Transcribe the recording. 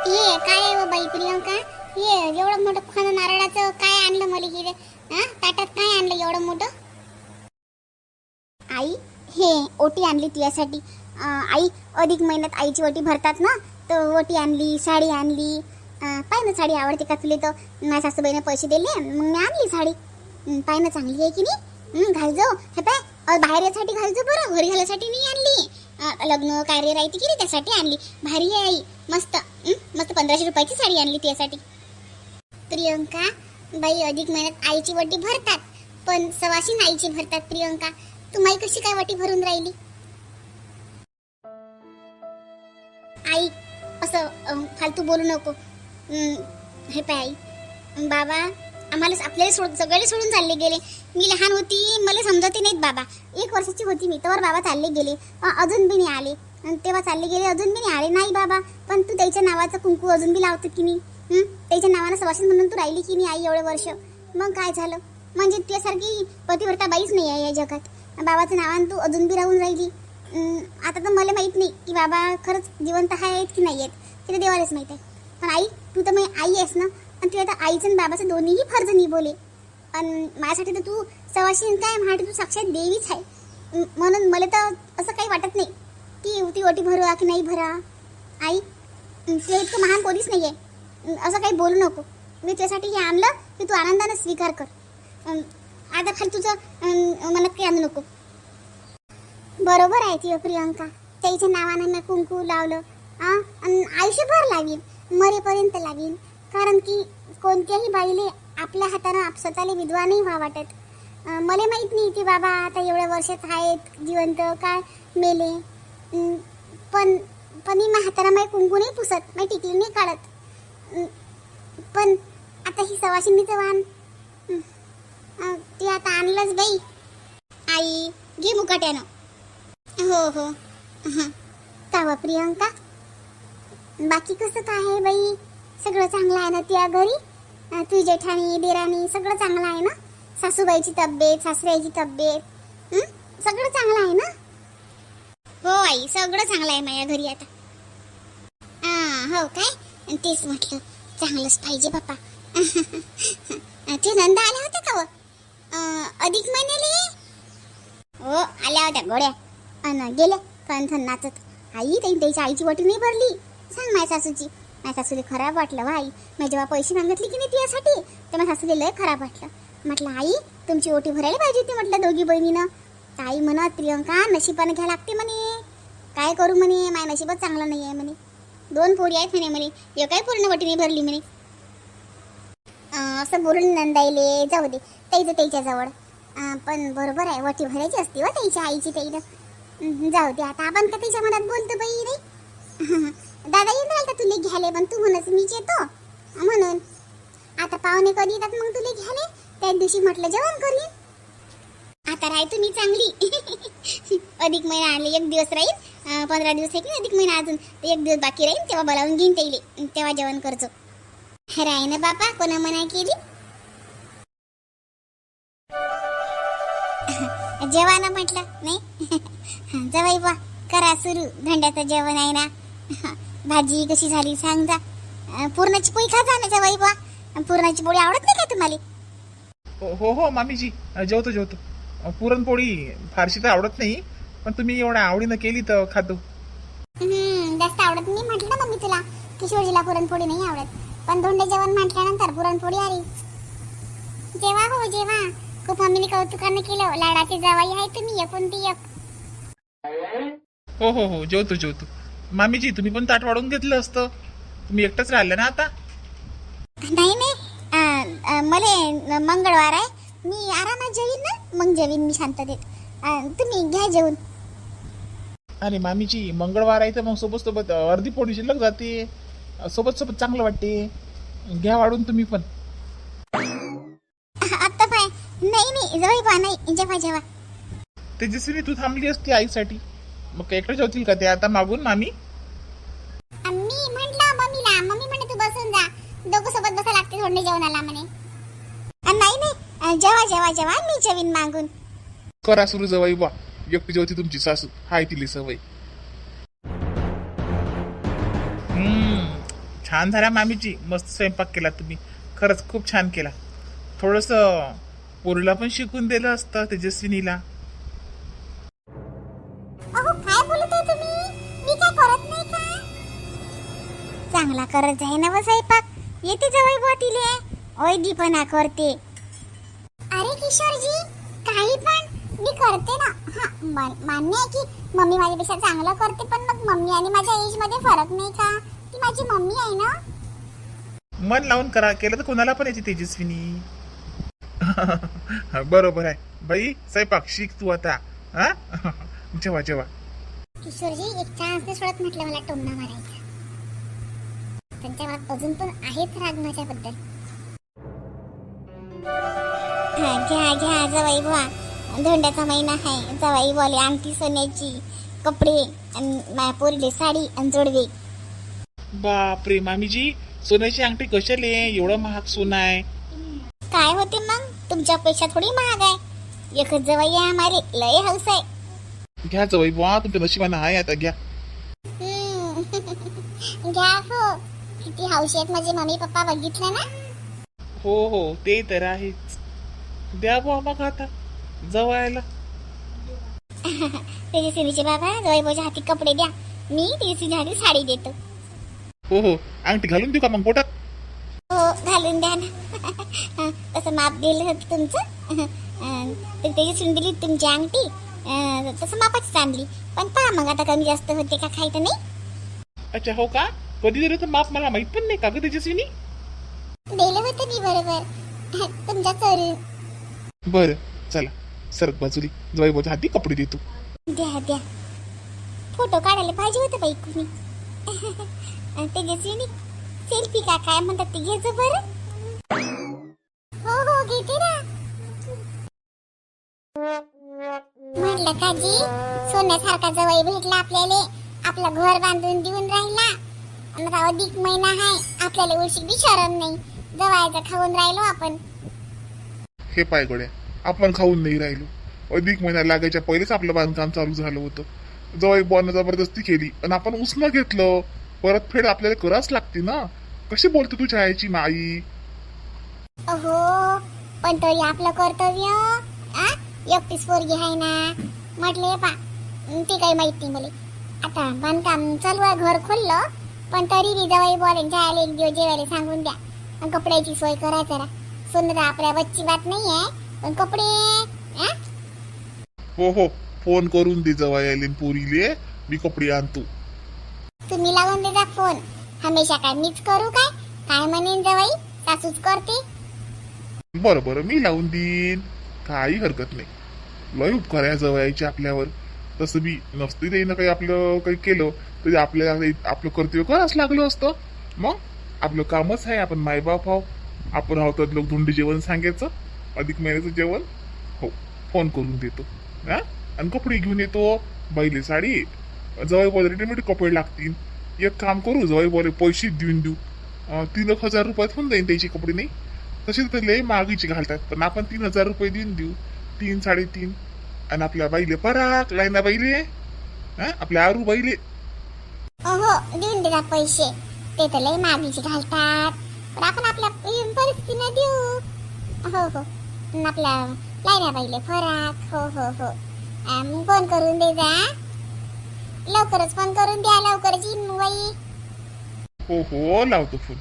हे काय आहे व बाई प्रियंका, हे एवढं मोठं खाणं नारळाचं काय आणलं मला की ताटात काय आणलं एवढं मोठं? आई हे ओटी आणली तुझ्यासाठी. आई अधिक महिन्यात आईची ओटी भरतात ना, तर ओटी आणली, साडी आणली. पाय ना साडी आवडते का तुला? तर माझ्या सासूबाईने पैसे दिले मग मी आणली साडी. पाय ना चांगली आहे की नाही? घालजो. हे पाय बाहेर यासाठी घालजो, बरं घरी घालायसाठी नाही आणली. लग्न कार्य राहते की नाही त्यासाठी आणली. भारी आहे आई, मस्त. मस्त 1500 रुपयाची साडी आणली त्यासाठी. प्रियंका बाई अधिक महिन्यात आईची वटी भरतात, पण सवाशीन आईची भरतात. प्रियंका तू माई कशी काय वटी भरून राहिली? आई असं फालतू बोलू नको. हे पाय आई, बाबा आम्हाला आपल्याला सगळे सोडून चालले गेले. मी लहान होती, मला समजते नाहीत बाबा. 1 वर्षाची होती मी तेव्हा बाबा चालले गेले. अजून बी नाही आले. तेव्हा चालले गेले, अजून बी नाही आले. नाही बाबा, पण तू त्याच्या नावाचं कुंकू अजून बी लावतो की नाही? त्याच्या नावानं सवाशीन म्हणून तू राहिली की नाही आई एवढे वर्ष? मग काय झालं? म्हणजे तुझ्यासारखी पतिव्रता बाईच नाही आहे या जगात. बाबाचं नावानं तू अजून बी राहून राहिली. आता तर मला माहीत नाही की बाबा खरंच जिवंत आहेत की नाही आहेत, ते तर देवालाच माहीत आहे. पण आई तू तर माझी आई आहेस ना, आणि तू आता आईचं आणि बाबाचं दोन्हीही फर्ज निभवले. आणि माझ्यासाठी तर तू सवाशीन काय माझ्यासाठी तू साक्षात देवीच आहे. म्हणून मला तर असं काही वाटत नाही की ती ओटी भरवा की नाही भरा. आई तुला इतकं महान कोणीच नाही आहे, असं काही बोलू नको. मी तुझ्यासाठी हे आणलं की तू आनंदाने स्वीकार कर. आता खाली तुझं मनात काही आणू नको. बरोबर आहे ती प्रियंका, त्याच्या नावानं मी कुंकू लावलं आणि आयुष्यभर लावीन, मरेपर्यंत लावीन. कारण की कोणत्याही बाईले आपल्या हातानं स्वतःला विधवा नाही व्हा वाटत. मला माहीत नाही की बाबा आता एवढ्या वर्षात आहेत जिवंत काय मेले. पण मी माझ्या हातानं माझी कुंकू नाही पुसत, माझी टिकली नाही काढत. पण आता ही सवाशिनीचं वाण ते आता आणलंच बाई. आई घे मुकाट्यानं. हो हो हां का प्रियंका, बाकी कसं काय आहे बाई? सगळं चांगलं आहे ना तुझ्या घरी? तुझी जेठाणी देराणी सगळं चांगलं आहे ना? सासूबाईची तब्येत, सासऱ्याची तब्येत सगळं चांगलं आहे ना? हो आई सगळं चांगलं आहे माझ्या घरी आता. हो काय? तेच म्हटलं चांगलंच पाहिजे बाप्पा. ते नंदा आल्या होत्या का अधिक महिन्याले? हो आल्या होत्या गोड्या आणि गेल्या कणथन नाचत. आई त्याच्या आईची वटी नाही भरली. सांग माझ्या सासूची. माझ्या सासूला खराब वाटलं वा आई. मी जेव्हा पैसे मागितले की नाही तुझ्यासाठी तर माझ्या सासूला लय खराब वाटलं. म्हटलं आई तुमची ओटी भरायला पाहिजे होती म्हटलं दोघी बहिणीनं. ताई म्हणत प्रियंका नशिबानं घ्या लागते म्हणे. काय करू म्हणे, माझ्या नशिबच चांगलं नाही आहे म्हणे. 2 पोरी आहेत म्हणे म्हणे, एक काही पूर्ण वटी नाही भरली म्हणे. असं बोलून नंदाईले जाऊ दे त्याच्या जवळ. पण बरोबर आहे वटी भरायची असते वा त्याच्या आईची त्याईला. जाऊ दे आता आपण का त्याच्या मनात बोलतो बाई रे. दादा येऊन राहिला तुला घ्याले, पण तू म्हणत मीच येतो म्हणून. आता पाहुणे कधी येतात मग तुला घ्याले? त्या दिवशी म्हटलं जेवण करीन. आता राह तुम्ही चांगली. अधिक महिना आले 1 दिवस राहील, 15 दिवस आहे की अधिक महिना अजून 1 दिवस बाकी राहील, तेव्हा बोलावून घेईन त्याईले, तेव्हा जेवण करतो. राय ना बापा, कोणा मना केली? जेवायला म्हटलं नाही. जवाई बा करा सुरू, धंड्याचं जेवण आहे ना. भाजी कशी झाली सांग जा. पुरणाची पोळी खा जा ना जवाई बा. पुरणाची पोळी आवडत नाही का तुम्हाला? हो हो मामीजी जेवतो. पुरणपोळी फारशी तर आवडत नाही, पण तुम्ही एवढ्या आवडीनं केली तर खातो. जास्त आवडत नाही म्हटलं ना मम्मी तुला. किशोरजीला पुरणपोळी नाही आवडत, पण धोंडे जेवण म्हटल्यानंतर पुरणपोळी आली. जेवा हो जेवा. खूप मम्मीने कौतुकानं केलं. लाडाचे जावाई आहे तुम्ही एकुलती एक. हो हो हो जेवतो. मामीजी तुम्ही पण ताट वाढून घेतलं असतं, तुम्ही एकटंच राहिलं ना आता. नाही मला मंगळवार आहे, मी आरामात जेवीन ना, मग जेवीन मी शांततेत. तुम्ही घ्या जेवून. अरे मामीजी मंगळवार आहे तर मग सोबत अर्धी पोळी शिल्लक जाते, सोबत चांगलं वाटते. घ्या वाढून तुम्ही पण. आता पाय नाही जवळ पा नाही जेव्हा तेजस्विनी तू थांबली असती आईसाठी, मग एकटं जेवतील का ते आता मागून मामी? मी म्हटलं मम्मीला, मम्मी म्हणे तू बसून जा, दोघं सोबत बसा लागते थोडे जेवणाला म्हणे. नाही जेवा मी जेवीन मागून. करा सुरू जवाई बा, एकटी जेवती तुमची सासू, हाय तिली सवय. छान झाला मामीजी, मस्त स्वयंपाक केला तुम्ही. खरंच खूप छान केला. थोडंसं पोरीला पण शिकून दिलं असतं तेजस्विनीला. अहो काय बोलत आहे तुम्ही? मी काय करत नाही का? चांगला करत आहे ना व स्वयंपाक. येते जवळ बोटीले ओयदीपणा करते. अरे किशोरजी, काही पण मी करते ना. हा मान्य आहे की मम्मी माझ्यापेक्षा चांगलं करते, पण मग मम्मी आणि माझ्या एज मध्ये फरक नाही का? ती माझी मम्मी आहे ना. मन लावून करा, केलं तर कोणाला पण याची तेजस्विनी. बरोबर आहे बाई. स्वयंपाक शिक तू आता. हा जेवा जेवा. किशोरजी एक चान्स नाही सोडत म्हटलं मला टोमणा मारायचा. त्यांच्या मनात अजून पण आहेच राग माझ्याबद्दल. घ्या घ्या जवाई बुवा, धोंड्याचा महिना आहे. जवाई बोले अंगठी सोन्याची, कपडे, माझ्या पोरीले साडी आणि जोडवे. बापरे मामीजी, सोन्याची अंगठी कशाले? एवढं महाग सोनं आहे. काय होते मग, तुमच्यापेक्षा थोडी महाग आहे. एकच जवाई आहे आम्हाला, लय हौस आहे. घ्या जवळ बुवा, तुमच्या नशिबानं आहे आता. घ्या घ्या हो. किती हौशी आहेत माझे मम्मी पप्पा, बघितलं ना. हो हो, ते तर आहेच. द्या बुवा मग आता जवळला. तेजस्विनीचे बाबा जवळ बोच्या हाती कपडे द्या, मी तेजस्वीच्या हाती साडी देतो. हो हो, अंगठी घालून देऊ का मग पोटात? हो घालून द्या ना. तसं माप दिलं होतं तुमचं. तेजस्वीने दिली तुमची अंगठी, तसं मापाचीच आणली. पण पहा मग आता कमी जास्त होते का काही तर नाही. अच्छा हो का? कधी दिलं तर माप मला माहित पण नाही का ग तेजस्विनी? दिलं होतं मी बरोबर तुमच्या चोरी. बरं चला, सरक बाजूली. जवळ बोच्या हाती कपडे देतो. द्या द्या. फोटो काढायला पाहिजे होतं बाई कुणी. तेजस्विनी सेल्फी का काय म्हणतात ते घ्यायचं बरं. हो हो घेते ना. म्हटलं का जी, सोन्यासारखा जवळ भेटला आपल्याला. आपलं घर बांधून देऊन राहिला. आता अधिक महिना आहे, आपल्याला उलशी बी शरम नाही. जवळचं खाऊन राहिलो आपण. हे पाय गोड्या, आपण खाऊन नाही राहिलो. अधिक महिना लागायच्या पहिलेच आपलं बांधकाम चालू झालं होतं. जवळ बॉन जबरदस्ती केली आणि आपण उसनं घेतलं. परतफेड आपल्याला करावंच लागते ना. कशी बोलते तुझ्या आईची आई? अहो पण तरी आपलं कर्तव्य. एकटीच पोरगी आहे ना. म्हटले पा ते काही माहित नाही मला. आता बांधकाम चालू आहे, घर खोललं, पण तरी बी जवळ बोलायला आले एक दिवस जेवायला सांगून द्या. आणि कपड्याची सोय करा जरा. सुंदर आपल्या बच्ची बात नाही आहे, पण कपडे. हो हो, फोन करून दे जवळ आले पोरीले, मी कपडे आणतो. तुम्ही लावून देता फोन. हमेशा काय मीच करू काय? काय म्हणेन जवाई, सासूच करते. बरं बरं, मी लावून देईन. काही हरकत नाही. लय उपकार आहे जवळचे आपल्यावर. तसं बी नसते त्यानं काही आपलं काही केलं तरी आपल्याला आपलं कर्तव्य करावंच लागलं असतं. मग आपलं कामच आहे. आपण मायबाप आहो. आपण आहोत तर लोक धोंडी जेवण सांगायचं, अधिक महिन्याचं जेवण. हो, फोन करून देतो. हा, आणि कपडे घेऊन येतो. बैली साडी, जवळ बोल रेडीमेड कपडे लागतील. एक काम करू, जवळ बोले पैसे देऊन देऊ. 3,000 रुपयात होऊन जाईल त्याचे कपडे. नाही तसेच तर लय मागीचे घालतात, पण आपण 3,000 रुपये देऊन देऊ. 3, 3.5. आणि आपल्या बाईले पराक लाईना बाईले, आपल्या आरू बाईले. हो देऊन देता पैसे. ते तर लय मागीचे घालतात, पण आपण आपल्या परिस्थितीने देऊ. हो हो, आपल्या लाईना बाईले फराक. हो हो हो, फोन करून दे जा. लवकरच फोन करून द्या. लवकरच येईन बाई. हो हो, लावतो फोन.